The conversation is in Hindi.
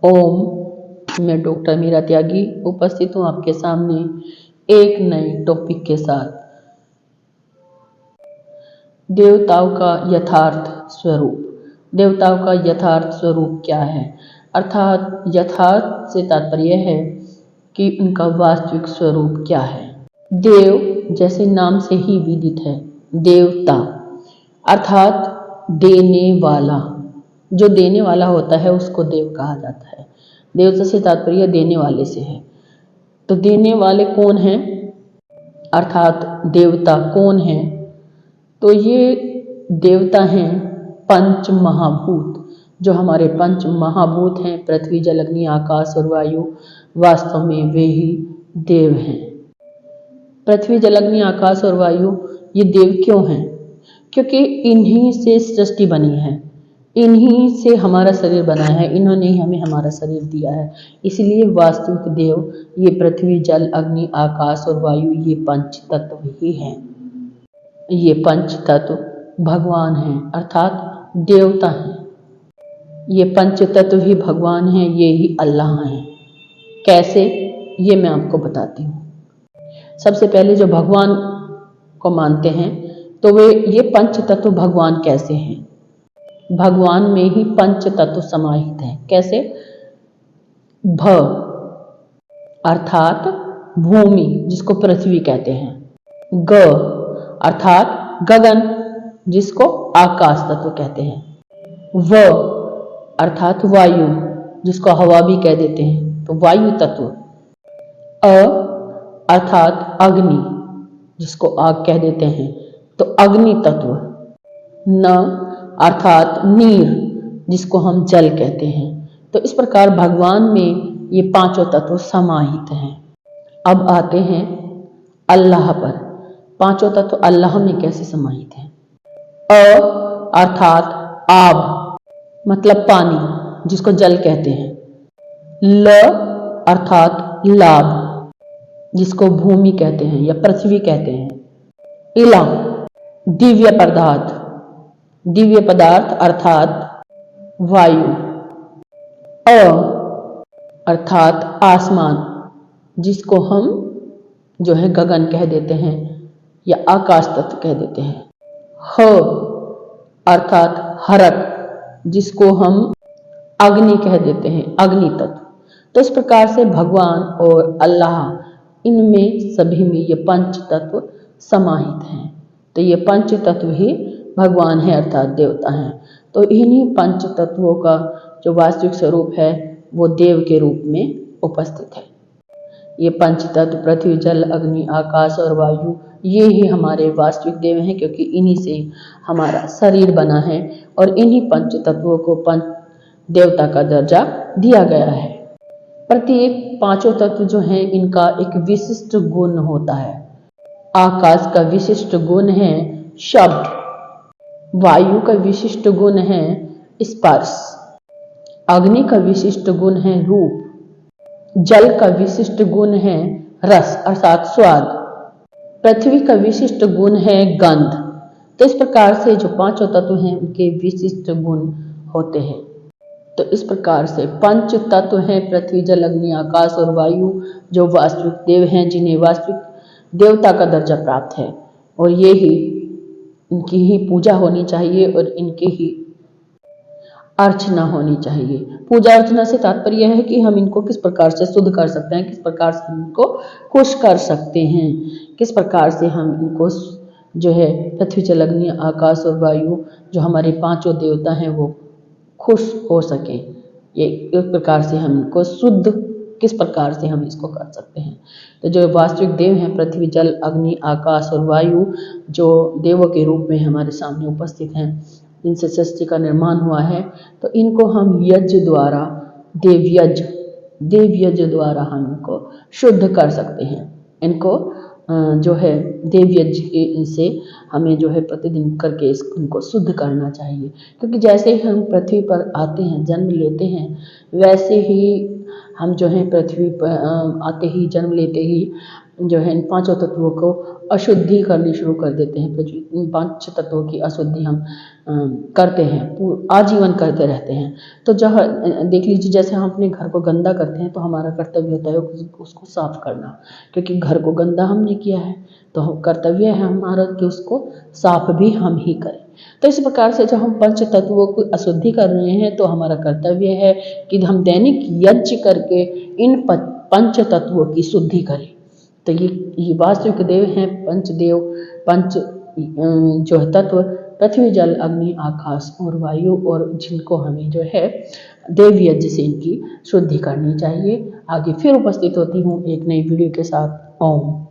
ओम। मैं डॉक्टर मीरा त्यागी उपस्थित हूँ आपके सामने एक नए टॉपिक के साथ। देवताओं का यथार्थ स्वरूप। देवताओं का यथार्थ स्वरूप क्या है? अर्थात यथार्थ से तात्पर्य है कि उनका वास्तविक स्वरूप क्या है। देव जैसे नाम से ही विदित है, देवता अर्थात देने वाला। जो देने वाला होता है उसको देव कहा जाता है। देवता से तात्पर्य देने वाले से है। तो देने वाले कौन हैं? अर्थात देवता कौन हैं? तो ये देवता हैं पंच महाभूत। जो हमारे पंच महाभूत हैं, पृथ्वी, जल, अग्नि, आकाश और वायु, वास्तव में वे ही देव हैं। पृथ्वी, जल, अग्नि, आकाश और वायु ये देव क्यों हैं? क्योंकि इन्हीं से सृष्टि बनी है, इन्हीं से हमारा शरीर बना है, इन्होंने ही हमें हमारा शरीर दिया है। इसलिए वास्तविक देव ये पृथ्वी, जल, अग्नि, आकाश और वायु ये पंच तत्व ही हैं। ये पंच तत्व भगवान हैं, अर्थात देवता हैं। ये पंच तत्व ही भगवान हैं, ये ही अल्लाह हैं। कैसे? ये मैं आपको बताती हूँ। सबसे पहले जो भगवान को मानते हैं तो वे ये पंच तत्व भगवान कैसे हैं? भगवान में ही पंच तत्व समाहित हैं। कैसे? भ अर्थात भूमि जिसको पृथ्वी कहते हैं। ग अर्थात गगन जिसको आकाश तत्व कहते हैं। व अर्थात वायु जिसको हवा भी कह देते हैं, तो वायु तत्व। अ अर्थात अग्नि जिसको आग कह देते हैं, तो अग्नि तत्व। न अर्थात नीर जिसको हम जल कहते हैं। तो इस प्रकार भगवान में ये पांचों तत्व समाहित हैं। अब आते हैं अल्लाह पर। पांचों तत्व अल्लाह में कैसे समाहित हैं? अ अर्थात आब मतलब पानी जिसको जल कहते हैं। ल अर्थात लाभ जिसको भूमि कहते हैं या पृथ्वी कहते हैं। इला दिव्य पदार्थ, दिव्य पदार्थ अर्थात वायु। अ अर्थात आसमान जिसको हम जो है गगन कह देते हैं या आकाश तत्व कह देते हैं। ह अर्थात हरक जिसको हम अग्नि कह देते हैं, अग्नि तत्व। तो इस प्रकार से भगवान और अल्लाह इनमें सभी में ये पंच तत्व समाहित हैं। तो ये पंच तत्व ही भगवान है अर्थात देवता हैं। तो इन्हीं पंच तत्वों का जो वास्तविक स्वरूप है वो देव के रूप में उपस्थित है। ये पंच तत्व पृथ्वी, जल, अग्नि, आकाश और वायु ये ही हमारे वास्तविक देव हैं, क्योंकि इन्हीं से हमारा शरीर बना है और इन्हीं पंच तत्वों को पंच देवता का दर्जा दिया गया है। प्रत्येक पांचों तत्व जो हैं इनका एक विशिष्ट गुण होता है। आकाश का विशिष्ट गुण है शब्द, वायु का विशिष्ट गुण है स्पर्श, अग्नि का विशिष्ट गुण है रूप, जल का विशिष्ट गुण है रस अर्थात स्वाद, पृथ्वी का विशिष्ट गुण है गंध। तो इस प्रकार से जो पांचों तत्व हैं उनके विशिष्ट गुण होते हैं। तो इस प्रकार से पंच तत्व हैं पृथ्वी, जल, अग्नि, आकाश और वायु जो वास्तविक देव हैं, जिन्हें वास्तविक देवता का दर्जा प्राप्त है। और ये ही इनकी ही पूजा होनी चाहिए और इनकी ही अर्चना होनी चाहिए। पूजा अर्चना से तात्पर्य है कि हम इनको किस प्रकार से शुद्ध कर सकते हैं, किस प्रकार से हम इनको खुश कर सकते हैं, किस प्रकार से हम इनको जो है पृथ्वी, जल, अग्नि, आकाश और वायु जो हमारे पांचों देवता हैं वो खुश हो सके। ये एक प्रकार से हम इनको शुद्ध किस प्रकार से हम इसको कर सकते हैं। तो जो वास्तविक देव हैं पृथ्वी, जल, अग्नि, आकाश और वायु जो देवों के रूप में हमारे सामने उपस्थित हैं, इनसे सृष्टि का निर्माण हुआ है। तो इनको हम यज्ञ द्वारा देव यज्ञ द्वारा हम इनको शुद्ध कर सकते हैं। इनको जो है देव यज्ञ से हमें जो है प्रतिदिन करके इनको शुद्ध करना चाहिए। क्योंकि जैसे ही हम पृथ्वी पर आते हैं, जन्म लेते हैं, वैसे ही हम जो है पृथ्वी पर आते ही जन्म लेते ही जो है इन पांचों तत्वों को अशुद्धि करनी शुरू कर देते हैं। इन पांच तत्वों की अशुद्धि हम करते हैं, आजीवन करते रहते हैं। तो जहाँ देख लीजिए, जैसे हम अपने घर को गंदा करते हैं तो हमारा कर्तव्य होता है उसको साफ करना, क्योंकि घर को गंदा हमने किया है तो कर्तव्य है हमारा कि उसको साफ भी हम ही करें। तो इस प्रकार से जब हम पंच तत्वों की अशुद्धि कर रहे हैं तो हमारा कर्तव्य है कि हम दैनिक यज्ञ करके इन पंच तत्वों की शुद्धि करें। तो ये वास्तविक देव हैं पंचदेव, पंच जो है तत्व पृथ्वी जल अग्नि आकाश और वायु, और जिनको हमें जो है देव यज्ञ से इनकी शुद्धि करनी चाहिए। आगे फिर उपस्थित होती हूँ एक नई वीडियो के साथ। ओम।